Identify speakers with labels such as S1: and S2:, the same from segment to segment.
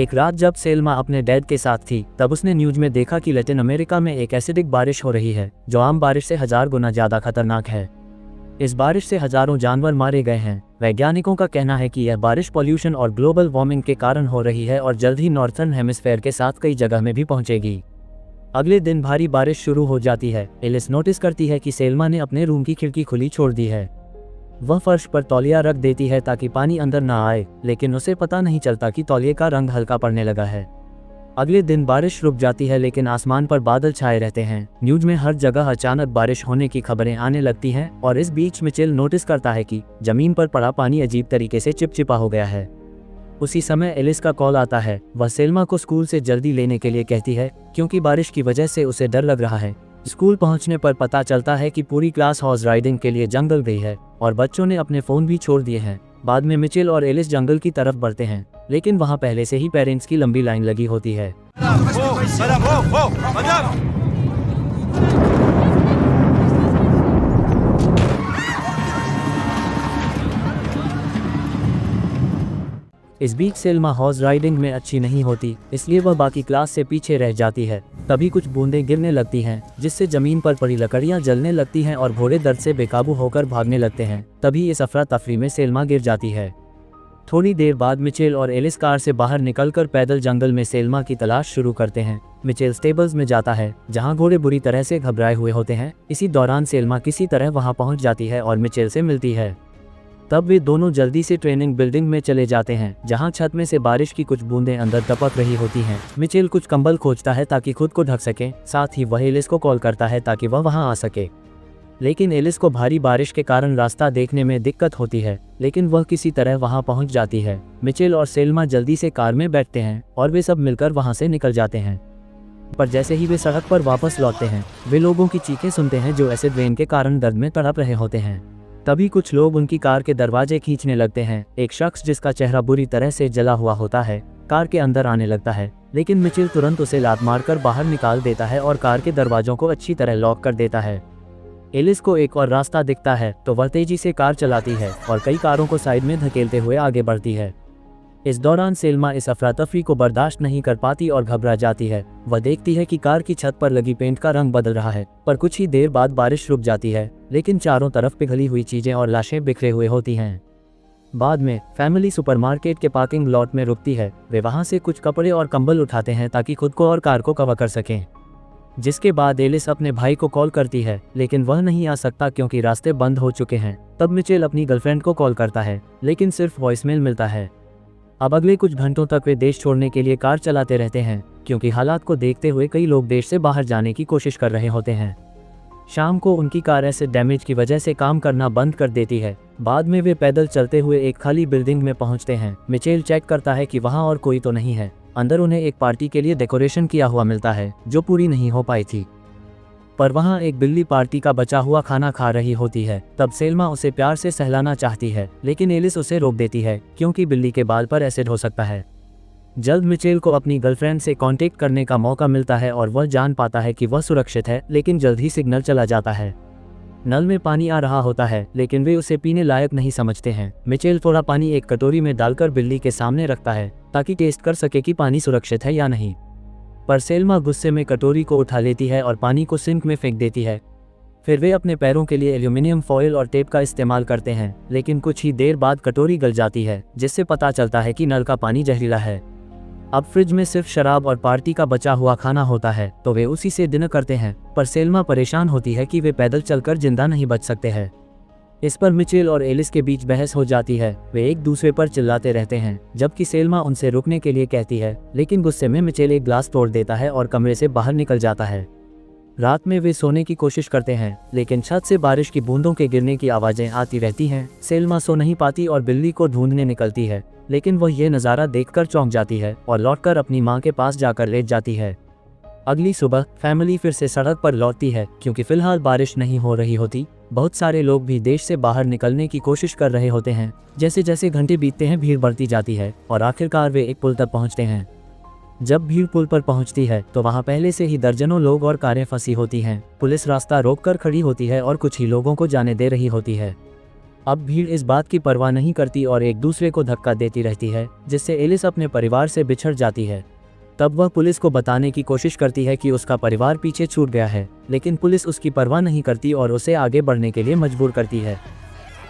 S1: एक रात जब सेल्मा अपने डैड के साथ थी तब उसने न्यूज में देखा कि लैटिन अमेरिका में एक एसिडिक बारिश हो रही है जो आम बारिश से 1000 गुना ज्यादा खतरनाक है। इस बारिश से हजारों जानवर मारे गए हैं। वैज्ञानिकों का कहना है कि यह बारिश पॉल्यूशन और ग्लोबल वार्मिंग के कारण हो रही है और जल्द ही नॉर्थर्न हेमिस्फेयर के साथ कई जगह में भी पहुंचेगी। अगले दिन भारी बारिश शुरू हो जाती है। एलिस नोटिस करती है कि सेल्मा ने अपने रूम की खिड़की खुली छोड़ दी है। वह फर्श पर तौलिया रख देती है ताकि पानी अंदर ना आए, लेकिन उसे पता नहीं चलता कि तौलिए का रंग हल्का पड़ने लगा है। अगले दिन बारिश रुक जाती है लेकिन आसमान पर बादल छाए रहते हैं। न्यूज में हर जगह अचानक बारिश होने की खबरें आने लगती हैं और इस बीच मिचेल नोटिस करता है कि जमीन पर पड़ा पानी अजीब तरीके से चिपचिपा हो गया है। उसी समय एलिस का कॉल आता है। वह सेल्मा को स्कूल से जल्दी लेने के लिए कहती है क्योंकि बारिश की वजह से उसे डर लग रहा है। स्कूल पहुंचने पर पता चलता है कि पूरी क्लास हॉर्स राइडिंग के लिए जंगल गई है और बच्चों ने अपने फ़ोन भी छोड़ दिए हैं। बाद में मिचेल और एलिस जंगल की तरफ बढ़ते हैं, लेकिन वहां पहले से ही पेरेंट्स की लंबी लाइन लगी होती है। इस बीच सेल्मा हॉर्स राइडिंग में अच्छी नहीं होती, इसलिए वह बाकी क्लास से पीछे रह जाती है। तभी कुछ बूंदें गिरने लगती हैं जिससे जमीन पर पड़ी लकड़ियां जलने लगती हैं और घोड़े दर्द से बेकाबू होकर भागने लगते हैं। तभी इस अफरा तफरी में सेल्मा गिर जाती है। थोड़ी देर बाद मिचेल और एलिस कार से बाहर निकलकर पैदल जंगल में सेल्मा की तलाश शुरू करते हैं। मिचेल स्टेबल्स में जाता है जहां घोड़े बुरी तरह से घबराए हुए होते हैं। इसी दौरान सेल्मा किसी तरह वहां पहुंच जाती है और मिचेल से मिलती है। तब वे दोनों जल्दी से ट्रेनिंग बिल्डिंग में चले जाते हैं जहां छत में से बारिश की कुछ बूंदें अंदर टपक रही होती हैं। मिचेल कुछ कंबल खोजता है ताकि खुद को ढक सके। साथ ही वह एलिस को कॉल करता है ताकि वह वहां आ सके, लेकिन एलिस को भारी बारिश के कारण रास्ता देखने में दिक्कत होती है, लेकिन वह किसी तरह वहां पहुंच जाती है। मिचेल और सेल्मा जल्दी से कार में बैठते हैं और वे सब मिलकर वहां से निकल जाते हैं। पर जैसे ही वे सड़क पर वापस लौटते हैं वे लोगों की चीखें सुनते हैं जो एसिड रेन के कारण दर्द में तड़प रहे होते हैं। तभी कुछ लोग उनकी कार के दरवाजे खींचने लगते हैं। एक शख्स जिसका चेहरा बुरी तरह से जला हुआ होता है कार के अंदर आने लगता है, लेकिन मिचेल तुरंत उसे लात मारकर बाहर निकाल देता है और कार के दरवाजों को अच्छी तरह लॉक कर देता है। एलिस को एक और रास्ता दिखता है तो वह तेजी से कार चलाती है और कई कारों को साइड में धकेलते हुए आगे बढ़ती है। इस दौरान सेल्मा इस अफरा तफरी को बर्दाश्त नहीं कर पाती और घबरा जाती है। वह देखती है कि कार की छत पर लगी पेंट का रंग बदल रहा है, पर कुछ ही देर बाद बारिश रुक जाती है, लेकिन चारों तरफ पिघली हुई चीजें और लाशें बिखरे हुए होती हैं। बाद में फैमिली सुपरमार्केट के पार्किंग लॉट में रुकती है। वे वहां से कुछ कपड़े और कंबल उठाते हैं ताकि खुद को और कार को कवर कर सकें। जिसके बाद एलिस अपने भाई को कॉल करती है, लेकिन वह नहीं आ सकता क्योंकि रास्ते बंद हो चुके हैं। तब मिचेल अपनी गर्लफ्रेंड को कॉल करता है, लेकिन सिर्फ वॉइसमेल मिलता है। अब अगले कुछ घंटों तक वे देश छोड़ने के लिए कार चलाते रहते हैं क्योंकि हालात को देखते हुए कई लोग देश से बाहर जाने की कोशिश कर रहे होते हैं। शाम को उनकी कार एसिड डैमेज की वजह से काम करना बंद कर देती है। बाद में वे पैदल चलते हुए एक खाली बिल्डिंग में पहुंचते हैं। मिचेल चेक करता है कि वहां और कोई तो नहीं है। अंदर उन्हें एक पार्टी के लिए डेकोरेशन किया हुआ मिलता है जो पूरी नहीं हो पाई थी, पर वहां एक बिल्ली पार्टी का बचा हुआ खाना खा रही होती है। तब सेल्मा उसे प्यार से सहलाना चाहती है, लेकिन एलिस उसे रोक देती है क्योंकि बिल्ली के बाल पर एसिड हो सकता है। जल्द मिचेल को अपनी गर्लफ्रेंड से कांटेक्ट करने का मौका मिलता है और वह जान पाता है कि वह सुरक्षित है, लेकिन जल्द ही सिग्नल चला जाता है। नल में पानी आ रहा होता है, लेकिन वे उसे पीने लायक नहीं समझते हैं। मिचेल थोड़ा पानी एक कटोरी में डालकर बिल्ली के सामने रखता है ताकि टेस्ट कर सके कि पानी सुरक्षित है या नहीं, पर सेल्मा गुस्से में कटोरी को उठा लेती है और पानी को सिंक में फेंक देती है। फिर वे अपने पैरों के लिए एल्यूमिनियम फॉयल और टेप का इस्तेमाल करते हैं, लेकिन कुछ ही देर बाद कटोरी गल जाती है जिससे पता चलता है कि नल का पानी जहरीला है। अब फ्रिज में सिर्फ शराब और पार्टी का बचा हुआ खाना होता है तो वे उसी से डिनर करते हैं, पर सेल्मा परेशान होती है कि वे पैदल चलकर जिंदा नहीं बच सकते हैं। इस पर मिचेल और एलिस के बीच बहस हो जाती है। वे एक दूसरे पर चिल्लाते रहते हैं जबकि सेल्मा उनसे रुकने के लिए कहती है, लेकिन गुस्से में मिचेल एक ग्लास तोड़ देता है और कमरे से बाहर निकल जाता है। रात में वे सोने की कोशिश करते हैं, लेकिन छत से बारिश की बूंदों के गिरने की आवाजें आती रहती हैं। सेल्मा सो नहीं पाती और बिल्ली को ढूंढने निकलती है, लेकिन वह ये नज़ारा देखकर चौंक जाती है और लौटकर अपनी माँ के पास जाकर लेट जाती है। अगली सुबह फैमिली फिर से सड़क पर लौटती है क्योंकि फिलहाल बारिश नहीं हो रही होती। बहुत सारे लोग भी देश से बाहर निकलने की कोशिश कर रहे होते हैं। जैसे जैसे घंटे बीतते हैं भीड़ बढ़ती जाती है और आखिरकार वे एक पुल तक पहुंचते हैं। जब भीड़ पुल पर पहुंचती है तो वहां पहले से ही दर्जनों लोग और कारें फंसी होती हैं। पुलिस रास्ता रोककर खड़ी होती है और कुछ ही लोगों को जाने दे रही होती है। अब भीड़ इस बात की परवाह नहीं करती और एक दूसरे को धक्का देती रहती है, जिससे एलिस अपने परिवार से बिछड़ जाती है। तब वह पुलिस को बताने की कोशिश करती है कि उसका परिवार पीछे छूट गया है, लेकिन पुलिस उसकी परवाह नहीं करती और उसे आगे बढ़ने के लिए मजबूर करती है।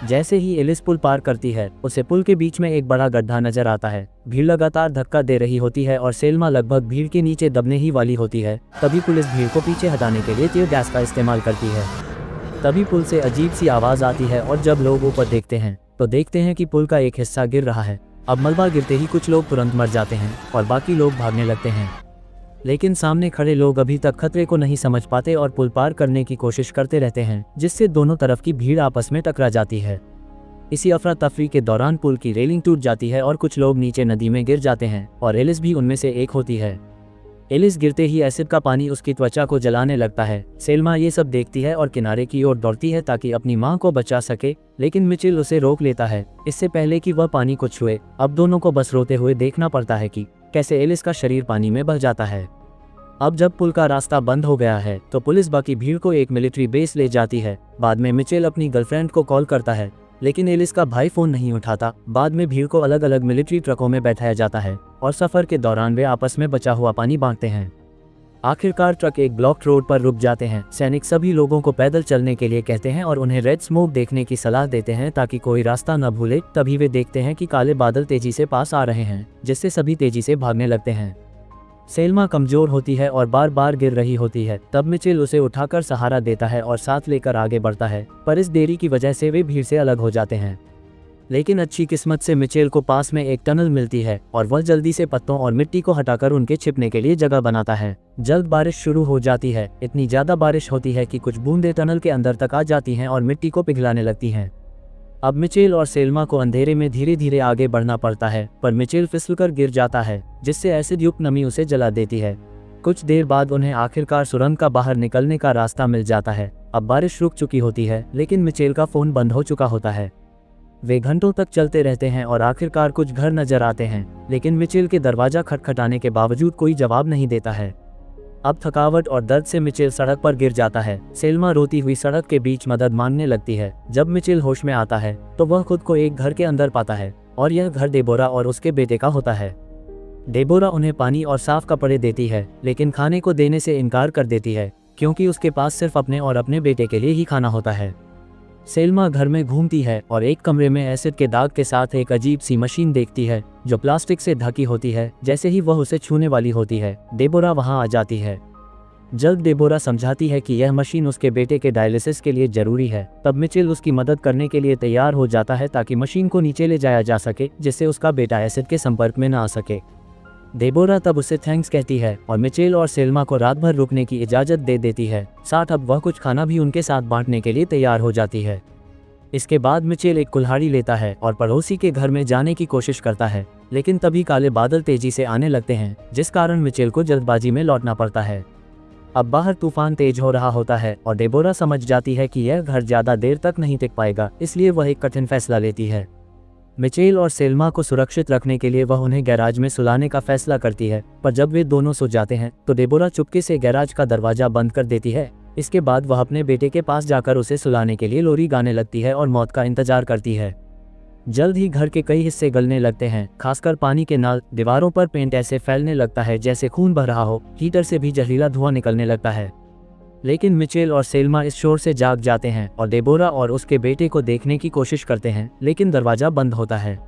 S1: जैसे ही एलिस पुल पार करती है, उसे पुल के बीच में एक बड़ा गड्ढा नजर आता है। भीड़ लगातार धक्का दे रही होती है और सेल्मा लगभग भीड़ के नीचे दबने ही वाली होती है। तभी पुलिस भीड़ को पीछे हटाने के लिए टीयर गैस का इस्तेमाल करती है। तभी पुल से अजीब सी आवाज़ आती है और जब लोग ऊपर देखते हैं तो देखते हैं कि पुल का एक हिस्सा गिर रहा है। अब मलबा गिरते ही कुछ लोग तुरंत मर जाते हैं और बाकी लोग भागने लगते हैं, लेकिन सामने खड़े लोग अभी तक खतरे को नहीं समझ पाते और पुल पार करने की कोशिश करते रहते हैं, जिससे दोनों तरफ की भीड़ आपस में टकरा जाती है। इसी अफरा तफरी के दौरान पुल की रेलिंग टूट जाती है और कुछ लोग नीचे नदी में गिर जाते हैं और एलिस भी उनमें से एक होती है। एलिस गिरते ही एसिड का पानी उसकी त्वचा को जलाने लगता है। सेल्मा ये सब देखती है और किनारे की ओर दौड़ती है ताकि अपनी मां को बचा सके, लेकिन मिचेल उसे रोक लेता है इससे पहले कि वह पानी को छुए। अब दोनों को बस रोते हुए देखना पड़ता है कि कैसे एलिस का शरीर पानी में बह जाता है। अब जब पुल का रास्ता बंद हो गया है तो पुलिस बाकी भीड़ को एक मिलिट्री बेस ले जाती है। बाद में मिचेल अपनी गर्लफ्रेंड को कॉल करता है, लेकिन एलिस का भाई फोन नहीं उठाता। बाद में भीड़ को अलग अलग मिलिट्री ट्रकों में बैठाया जाता है और सफर के दौरान वे आपस में बचा हुआ पानी बांटते हैं। आखिरकार ट्रक एक ब्लॉक रोड पर रुक जाते हैं। सैनिक सभी लोगों को पैदल चलने के लिए कहते हैं और उन्हें रेड स्मोक देखने की सलाह देते हैं ताकि कोई रास्ता न भूले। तभी वे देखते हैं कि काले बादल तेजी से पास आ रहे हैं, जिससे सभी तेजी से भागने लगते हैं। सेल्मा कमजोर होती है और बार बार गिर रही होती है। तब मिचेल उसे उठाकर सहारा देता है और साथ लेकर आगे बढ़ता है, पर इस देरी की वजह से वे भीड़ से अलग हो जाते हैं। लेकिन अच्छी किस्मत से मिचेल को पास में एक टनल मिलती है और वह जल्दी से पत्तों और मिट्टी को हटाकर उनके छिपने के लिए जगह बनाता है। जल्द बारिश शुरू हो जाती है। इतनी ज्यादा बारिश होती है कि कुछ बूंदें टनल के अंदर तक आ जाती हैं और मिट्टी को पिघलाने लगती हैं। अब मिचेल और सेल्मा को अंधेरे में धीरे धीरे आगे बढ़ना पड़ता है, पर मिचेल फिसलकर गिर जाता है, जिससे एसिड युक्त नमी उसे जला देती है। कुछ देर बाद उन्हें आखिरकार सुरंग का बाहर निकलने का रास्ता मिल जाता है। अब बारिश रुक चुकी होती है, लेकिन मिचेल का फोन बंद हो चुका होता है। वे घंटों तक चलते रहते हैं और आखिरकार कुछ घर नजर आते हैं, लेकिन मिचेल के दरवाजा खटखटाने के बावजूद कोई जवाब नहीं देता है। अब थकावट और दर्द से मिचेल सड़क पर गिर जाता है। सेल्मा रोती हुई सड़क के बीच मदद मांगने लगती है। जब मिचेल होश में आता है तो वह खुद को एक घर के अंदर पाता है और यह घर डेबोरा और उसके बेटे का होता है। डेबोरा उन्हें पानी और साफ कपड़े देती है, लेकिन खाने को देने से इनकार कर देती है क्योंकि उसके पास सिर्फ अपने और अपने बेटे के लिए ही खाना होता है। सेल्मा घर में घूमती है और एक कमरे में एसिड के दाग के साथ एक अजीब सी मशीन देखती है जो प्लास्टिक से ढकी होती है। जैसे ही वह उसे छूने वाली होती है, डेबोरा वहां आ जाती है। जल्द डेबोरा समझाती है कि यह मशीन उसके बेटे के डायलिसिस के लिए जरूरी है। तब मिचेल उसकी मदद करने के लिए तैयार हो जाता है ताकि मशीन को नीचे ले जाया जा सके, जिससे उसका बेटा एसिड के संपर्क में न आ सके। डेबोरा तब उसे थैंक्स कहती है और मिचेल और सेल्मा को रात भर रुकने की इजाज़त दे देती है। साथ अब वह कुछ खाना भी उनके साथ बांटने के लिए तैयार हो जाती है। इसके बाद मिचेल एक कुल्हाड़ी लेता है और पड़ोसी के घर में जाने की कोशिश करता है, लेकिन तभी काले बादल तेजी से आने लगते हैं, जिस कारण मिचेल को जल्दबाजी में लौटना पड़ता है। अब बाहर तूफान तेज हो रहा होता है और डेबोरा समझ जाती है कि यह घर ज़्यादा देर तक नहीं टिक पाएगा, इसलिए वह एक कठिन फैसला लेती है। मिचेल और सेल्मा को सुरक्षित रखने के लिए वह उन्हें गैराज में सुलाने का फैसला करती है, पर जब वे दोनों सो जाते हैं तो डेबोरा चुपके से गैराज का दरवाजा बंद कर देती है। इसके बाद वह अपने बेटे के पास जाकर उसे सुलाने के लिए लोरी गाने लगती है और मौत का इंतजार करती है। जल्द ही घर के कई हिस्से गलने लगते हैं, खासकर पानी के नल। दीवारों पर पेंट ऐसे फैलने लगता है जैसे खून बह रहा हो। हीटर से भी जहरीला धुआं निकलने लगता है। लेकिन मिचेल और सेल्मा इस शोर से जाग जाते हैं और डेबोरा और उसके बेटे को देखने की कोशिश करते हैं, लेकिन दरवाजा बंद होता है।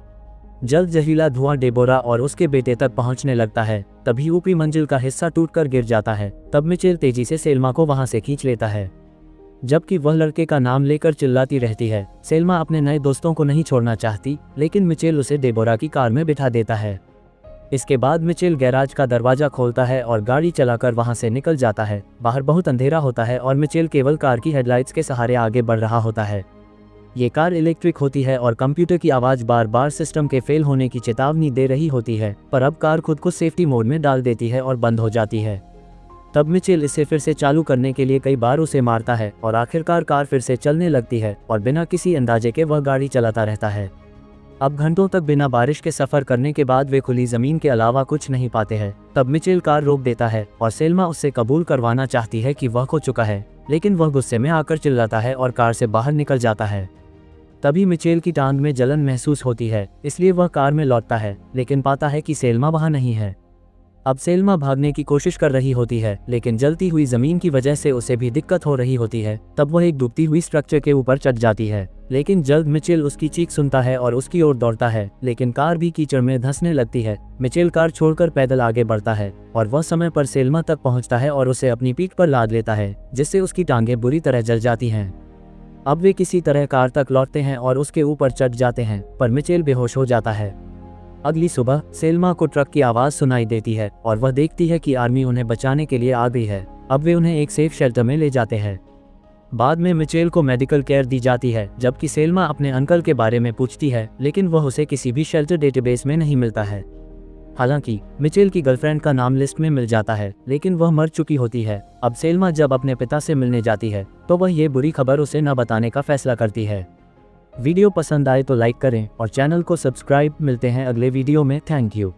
S1: जल्द जहरीला धुआं डेबोरा और उसके बेटे तक पहुंचने लगता है। तभी ऊपरी मंजिल का हिस्सा टूटकर गिर जाता है। तब मिचेल तेजी से सेल्मा को वहां से खींच लेता है, जबकि वह लड़के का नाम लेकर चिल्लाती रहती है। सेल्मा अपने नए दोस्तों को नहीं छोड़ना चाहती, लेकिन मिचेल उसे डेबोरा की कार में बिठा देता है। इसके बाद मिचेल गैराज का दरवाजा खोलता है और गाड़ी चलाकर वहां से निकल जाता है। बाहर बहुत अंधेरा होता है और मिचेल केवल कार की हेडलाइट्स के सहारे आगे बढ़ रहा होता है। ये कार इलेक्ट्रिक होती है और कंप्यूटर की आवाज़ बार बार सिस्टम के फेल होने की चेतावनी दे रही होती है, पर अब कार खुद को सेफ्टी मोड में डाल देती है और बंद हो जाती है। तब मिचेल इसे फिर से चालू करने के लिए कई बार उसे मारता है और आखिरकार कार फिर से चलने लगती है और बिना किसी अंदाजे के वह गाड़ी चलाता रहता है। अब घंटों तक बिना बारिश के सफ़र करने के बाद वे खुली ज़मीन के अलावा कुछ नहीं पाते हैं। तब मिचेल कार रोक देता है और सेल्मा उससे कबूल करवाना चाहती है कि वह खो चुका है, लेकिन वह गुस्से में आकर चिल्लाता है और कार से बाहर निकल जाता है। तभी मिचेल की टांग में जलन महसूस होती है, इसलिए वह कार में लौटता है, लेकिन पाता है कि सेल्मा वहाँ नहीं है। अब सेल्मा भागने की कोशिश कर रही होती है, लेकिन जलती हुई जमीन की वजह से उसे भी दिक्कत हो रही होती है। तब वह एक डूबती हुई स्ट्रक्चर के ऊपर चढ़ जाती है, लेकिन जल्द मिचेल उसकी चीख सुनता है और उसकी ओर दौड़ता है, लेकिन कार भी कीचड़ में धंसने लगती है। मिचेल कार छोड़कर पैदल आगे बढ़ता है और वह समय पर सेल्मा तक पहुंचता है और उसे अपनी पीठ पर लाद लेता है, जिससे उसकी टांगें बुरी तरह जल जाती हैं। अब वे किसी तरह कार तक लौटते हैं और उसके ऊपर चढ़ जाते हैं, पर मिचेल बेहोश हो जाता है। अगली सुबह सेल्मा को ट्रक की आवाज़ सुनाई देती है और वह देखती है कि आर्मी उन्हें बचाने के लिए आ गई है। अब वे उन्हें एक सेफ शेल्टर में ले जाते हैं। बाद में मिचेल को मेडिकल केयर दी जाती है, जबकि सेल्मा अपने अंकल के बारे में पूछती है, लेकिन वह उसे किसी भी शेल्टर डेटाबेस में नहीं मिलता है। हालांकि मिचेल की गर्लफ्रेंड का नाम लिस्ट में मिल जाता है, लेकिन वह मर चुकी होती है। अब सेल्मा जब अपने पिता से मिलने जाती है तो वह ये बुरी खबर उसे न बताने का फैसला करती है। वीडियो पसंद आए तो लाइक करें और चैनल को सब्सक्राइब। मिलते हैं अगले वीडियो में। Thank you.